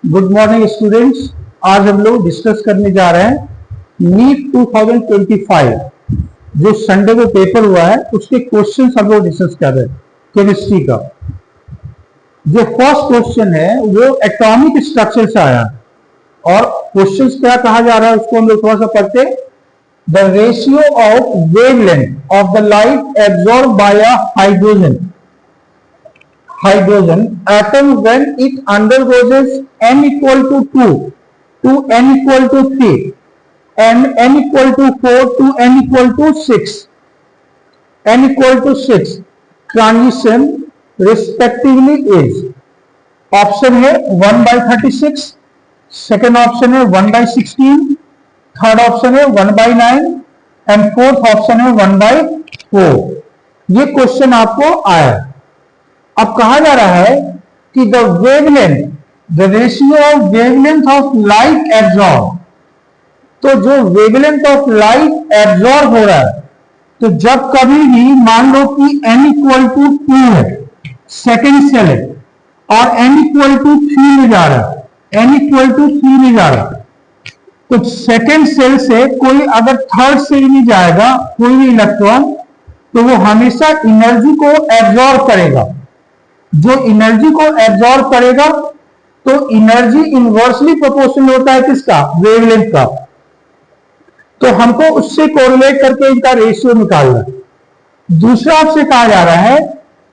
Good morning students. आज हम लोग डिस्कस करने जा रहे हैं नीट 2025 जो संडे को पेपर हुआ है उसके क्वेश्चन हम लोग डिस्कस कर रहे हैं। केमिस्ट्री का जो फर्स्ट क्वेश्चन है वो एटॉमिक स्ट्रक्चर से आया और क्वेश्चन क्या कहा जा रहा है उसको हम लोग थोड़ा सा पढ़ते हैं। The ratio of wavelength of the light absorb by a hydrogen atom when it undergoes n equal to 2 to n equal to 3 and n equal to 4 to n equal to 6 transition respectively is option है 1/36, second option है 1/16, third option है 1/9 and fourth option है 1/4। ये question आपको आया। अब कहा जा रहा है कि the wavelength, the ratio of wavelength of light absorb, तो जो वेवलेंथ ऑफ लाइट एब्जॉर्ब हो रहा है, तो जब कभी भी मान लो कि n इक्वल टू 2 है, सेकेंड सेल है और n इक्वल टू 3 में जा रहा है, n इक्वल टू 3 में जा रहा है, तो सेकेंड सेल से कोई अगर थर्ड सेल में जाएगा कोई भी इलेक्ट्रॉन, तो वो हमेशा एनर्जी को एब्जॉर्ब करेगा। जो एनर्जी को एब्जॉर्ब करेगा तो एनर्जी इनवर्सली प्रोपोर्शनल होता है किसका? वेवलेंथ का। तो हमको उससे कोरिलेट करके इनका रेशियो निकालना है। दूसरा आपसे कहा जा रहा है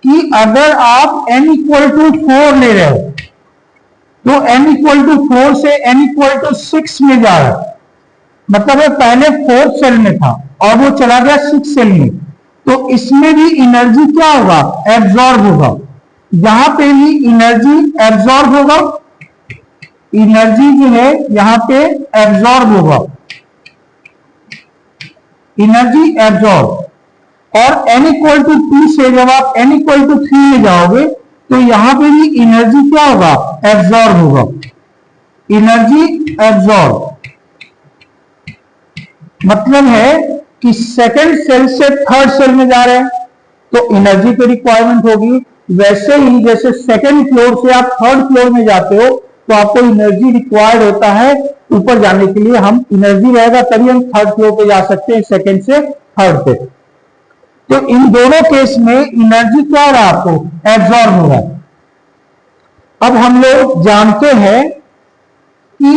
कि अगर आप n इक्वल टू 4 ले रहे हो तो n इक्वल टू 4 से n इक्वल टू 6 में जा रहा है, मतलब है पहले 4th सेल में था और वो चला गया 6th सेल में, तो इसमें भी एनर्जी क्या होगा? एब्जॉर्ब होगा। यहां पे भी एनर्जी एब्जॉर्ब होगा, एनर्जी जो है यहां पे एब्जॉर्ब होगा, एनर्जी एब्जॉर्ब। और n इक्वल टू 2 से जब आप n इक्वल टू 3 में जाओगे तो यहां पे भी एनर्जी क्या होगा? एब्जॉर्ब होगा, एनर्जी एब्जॉर्ब। मतलब है कि सेकंड सेल से थर्ड सेल में जा रहे हैं तो एनर्जी की रिक्वायरमेंट होगी। वैसे ही जैसे सेकंड फ्लोर से आप थर्ड फ्लोर में जाते हो तो आपको एनर्जी रिक्वायर्ड होता है ऊपर जाने के लिए। हम एनर्जी रहेगा तभी हम थर्ड फ्लोर पे जा सकते हैं, सेकंड से थर्ड पे। तो इन दोनों केस में एनर्जी क्या हो रहा है? आपको एब्जॉर्ब हो रहा है। अब हम लोग जानते हैं कि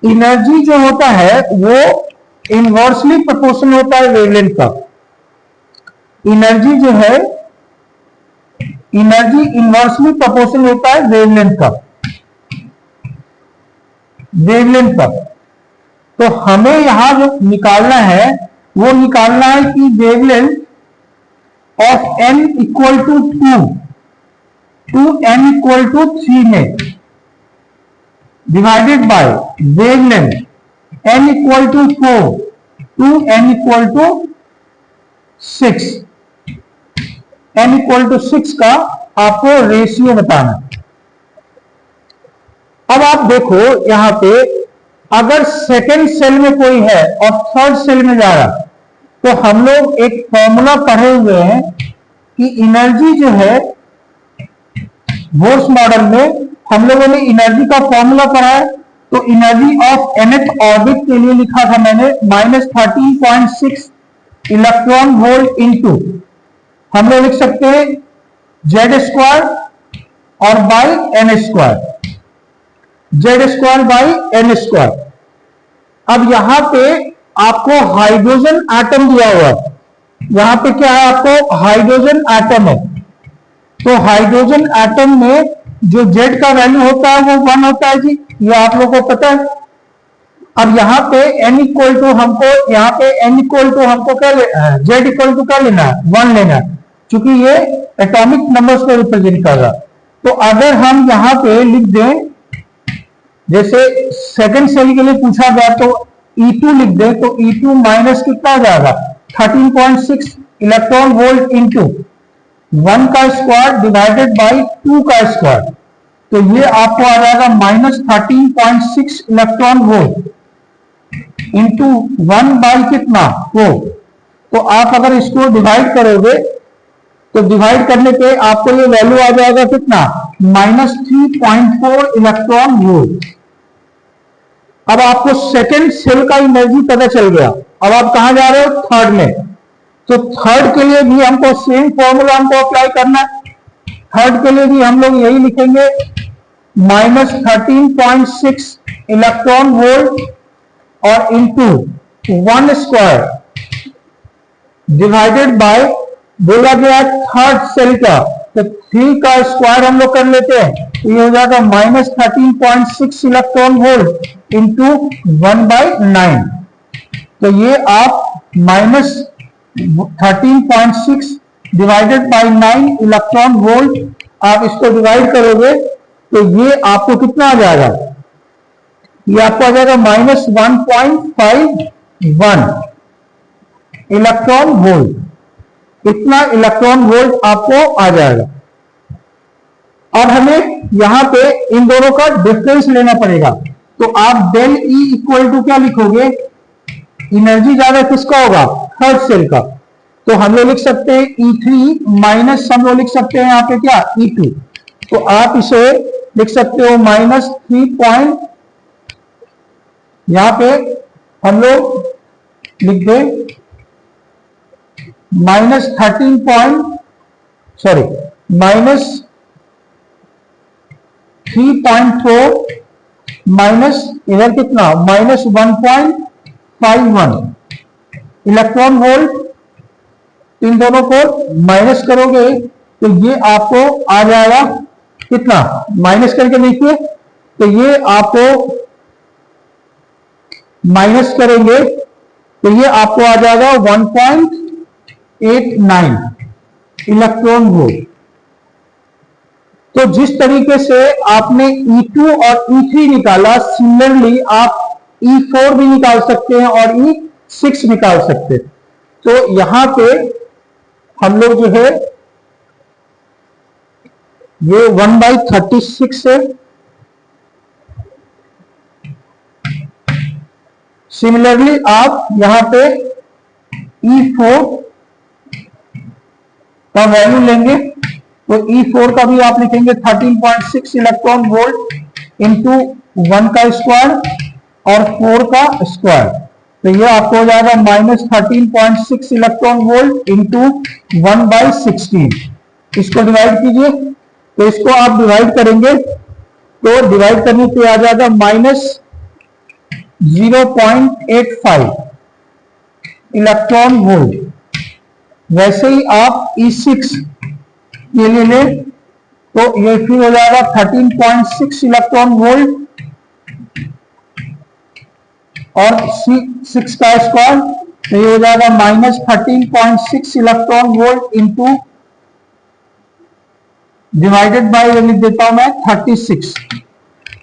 एनर्जी जो होता है वो इनवर्सली प्रोपोर्शनल होता है वेवलेंथ का। एनर्जी जो है, एनर्जी इनवर्सली प्रोपोर्शनल होता है वेवलेंथ का, वेवलेंथ का। तो हमें यहां जो निकालना है वो निकालना है कि wavelength of n equal to 2 to n equal to 3 में divided by wavelength n equal to 4 to n equal to 6, n equal to 6 का आपको रेशियो बताना। अब आप देखो यहां पे अगर सेकेंड सेल में कोई है और थर्ड सेल में जा रहा तो हम लोग एक फॉर्मूला पढ़े हुए हैं कि एनर्जी जो है बोर्स मॉडल में हम लोगों ने एनर्जी का फॉर्मूला पढ़ा है। तो एनर्जी ऑफ nth ऑर्बिट के लिए लिखा था मैंने -13.6 इलेक्ट्रॉन वोल्ट इंटू, हम लोग लिख सकते हैं z² और by n², z² by n²। अब यहां पे आपको हाइड्रोजन एटम दिया हुआ है, यहां पे क्या है? आपको हाइड्रोजन एटम है। तो हाइड्रोजन एटम में जो z का वैल्यू होता है वो 1 होता है जी, ये आप लोगों को पता है। अब यहां पे n इक्वल टू हमको, यहां पे n इक्वल टू हमको क्या z इक्वल टू क्या लेना है? 1 लेना है, क्योंकि ये एटॉमिक नंबर्स को रिप्रेजेंट कर रहा है। तो अगर हम यहां पे लिख दें, जैसे सेकंड सेल के लिए पूछा गया तो E2 लिख दें, तो E2 माइनस कितना हो जाएगा? 13.6 इलेक्ट्रॉन वोल्ट इंटू 1 का स्क्वायर डिवाइडेड बाई 2 का स्क्वायर, तो ये आपको आ जाएगा -13.6 इलेक्ट्रॉन वोल्ट इंटू 1 बाई कितना? 4। तो आप अगर इसको डिवाइड करोगे तो डिवाइड करने पे आपको ये वैल्यू आ जाएगा कितना? -3.4 इलेक्ट्रॉन वोल्ट। अब आपको सेकेंड सेल का एनर्जी पता चल गया। अब आप कहां जा रहे हो? थर्ड में। तो थर्ड के लिए भी हमको सेम फॉर्मूला हमको अप्लाई करना है। थर्ड के लिए भी हम लोग यही लिखेंगे, -13.6 इलेक्ट्रॉन वोल्ट और इंटू 1 स्क्वायर डिवाइडेड बाय, बोला गया थर्ड सेल का, तो 3 का स्क्वायर हम लोग कर लेते हैं, ये हो जाएगा -13.6 इलेक्ट्रॉन वोल्ट इंटू 1/9। तो ये आप -13.6 डिवाइडेड बाय 9 इलेक्ट्रॉन वोल्ट, आप इसको डिवाइड करोगे तो ये आपको कितना आ जाएगा? ये आपको आ जाएगा -1.51 इलेक्ट्रॉन वोल्ट। इतना इलेक्ट्रॉन वोल्ट आपको आ जाएगा। अब हमें यहां पे इन दोनों का डिफरेंस लेना पड़ेगा। तो आप डेल ई इक्वल टू क्या लिखोगे? एनर्जी ज्यादा किसका होगा? थर्ड सेल का। तो हम लोग लिख सकते हैं E3 माइनस, हम लोग लिख सकते हैं यहाँ पे क्या? E2। तो आप इसे लिख सकते हो -3 यहां पे हम लोग लिख दें -3.4 माइनस इधर कितना? -1.51 इलेक्ट्रॉन वोल्ट। इन दोनों को माइनस करोगे तो ये आपको आ जाएगा कितना? माइनस करके देखिए, तो ये आपको माइनस करेंगे तो ये आपको आ जाएगा 1.89 इलेक्ट्रॉन वोल्ट। तो जिस तरीके से आपने E2 और E3 निकाला, सिमिलरली आप E4 भी निकाल सकते हैं और E6 निकाल सकते हैं। तो यहां पे हम लोग जो है ये 1/36 है। सिमिलरली आप यहां पे E4 का वैल्यू लेंगे तो E4 का भी आप लिखेंगे 13.6 इलेक्ट्रॉन वोल्ट इंटू 1 का स्क्वायर और 4 का स्क्वायर। तो ये आपको हो जाएगा -13.6 इलेक्ट्रॉन वोल्ट इंटू 1/16। इसको डिवाइड कीजिए, तो इसको आप डिवाइड करेंगे तो डिवाइड करने पे आ जाएगा -0.85 इलेक्ट्रॉन वोल्ट। वैसे ही आप E6 के लिए लें तो ये फिर हो जाएगा 13.6 इलेक्ट्रॉन वोल्ट और 6 का स्क्वायर, तो ये हो जाएगा -13.6 electron volt into divided by, लिख देता हूं मैं 36।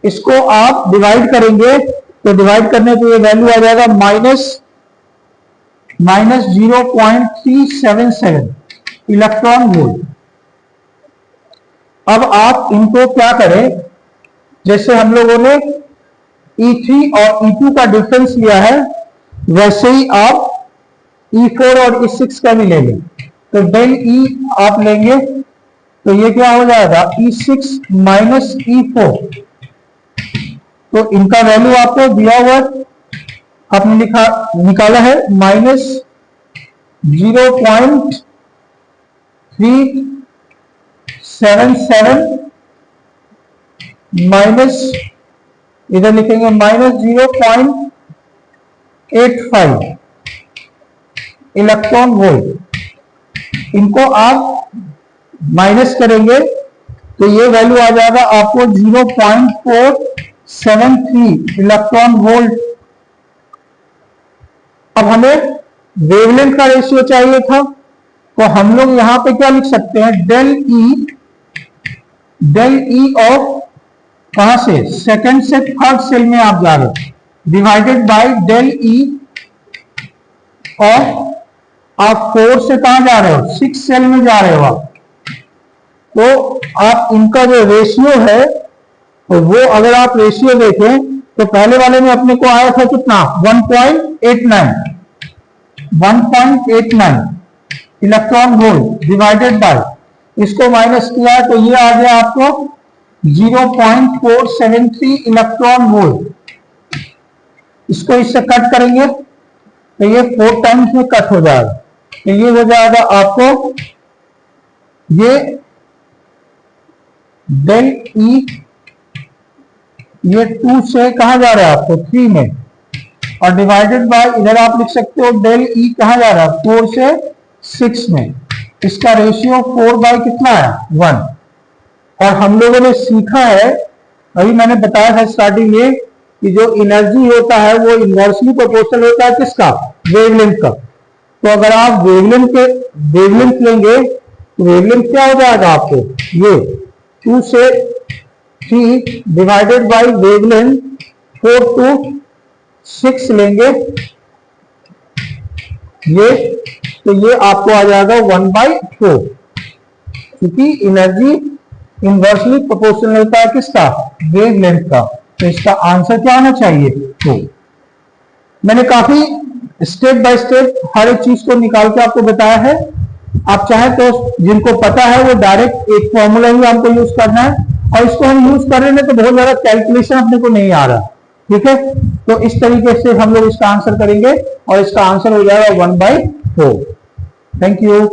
इसको आप डिवाइड करेंगे तो डिवाइड करने पे ये वैल्यू आ जाएगा -0.377 इलेक्ट्रॉन वोल्ट। अब आप इनको क्या करें, जैसे हम लोगों ने E3 और E2 का डिफरेंस लिया है, वैसे ही आप E4 और E6 का भी ले लें। तो डेल E आप लेंगे तो ये क्या हो जाएगा? E6 minus E4। तो इनका वैल्यू आपको दिया हुआ, आपने निकाला है -0.377 माइनस, इधर लिखेंगे -0.85 इलेक्ट्रॉन वोल्ट। इनको आप माइनस करेंगे तो ये वैल्यू आ जाएगा आपको 0.473 इलेक्ट्रॉन वोल्ट। अब हमें वेवलेंथ का रेशियो चाहिए था, तो हम लोग यहां पे क्या लिख सकते हैं? डेल ई ऑफ, कहां से? सेकंड से थर्ड सेल में आप जा रहे हो, divided by del E of, आप 4 से कहां जा रहे हो? 6 सेल में जा रहे हो आप। तो आप इनका जो रेशियो है, तो वो अगर आप रेशियो देखें तो पहले वाले में अपने को आया था कितना? 1.89 इलेक्ट्रॉन वोल्ट डिवाइडेड बाय, इसको माइनस किया तो ये आ गया आपको 0.473 इलेक्ट्रॉन वोल्ट। इसको इससे कट करेंगे तो ये 4 टाइम्स में कट हो जाएगा, तो ये हो जाएगा आपको ये डेल ई, ये 2 से कहा जा रहा है आपको 3 में, और डिवाइडेड बाय इधर आप लिख सकते हो डेल ई कहा जा रहा है 4 से 6 में। इसका रेशियो 4 बाय कितना है 1। और हम लोगों ने सीखा है, अभी मैंने बताया था स्टार्टिंग में, कि जो एनर्जी होता है वो इनवर्सली प्रोपोर्शनल होता है किसका, वेवलेंथ का। तो अगर आप वेवलेंथ लेंगे तो वेवलेंथ क्या हो जाएगा आपको, ये 2 से 3 डिवाइडेड बाय वेवलेंथ 4 to 6 लेंगे ये, तो ये आपको आ जाएगा 1/4, क्योंकि एनर्जी इनवर्सली प्रोपोर्शनल होता है किसका, वेवलेंथ का। तो इसका आंसर क्या आना चाहिए, तो मैंने काफी स्टेप बाय स्टेप हर एक चीज को निकाल के आपको बताया है। आप चाहे तो जिनको पता है वो डायरेक्ट एक फॉर्मूला ही हमको यूज करना है, और इसको हम यूज कर रहे हैं तो बहुत ज्यादा कैलकुलेशन अपने को नहीं आ रहा, ठीक है। तो इस तरीके से हम लोग इसका आंसर करेंगे और इसका आंसर हो जाएगा 1/4। Thank you.